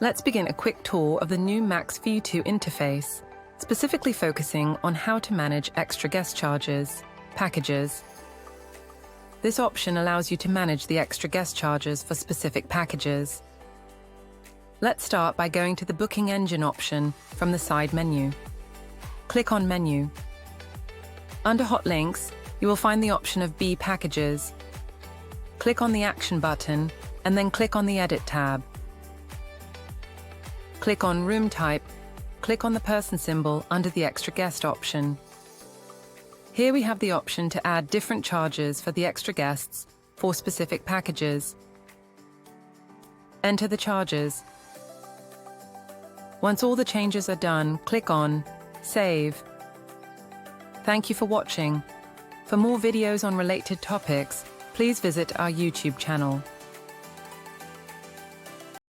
Let's begin a quick tour of the new Max V2 interface, specifically focusing on how to manage extra guest charges, packages. This option allows you to manage the extra guest charges for specific packages. Let's start by going to the Booking Engine option from the side menu. Click on Menu. Under Hot Links, you will find the option of B Packages. Click on the Action button and then click on the Edit tab. Click on Room Type. Click on the person symbol under the Extra Guest option. Here we have the option to add different charges for the extra guests for specific packages. Enter the charges. Once all the changes are done, click on Save. Thank you for watching. For more videos on related topics, please visit our YouTube channel.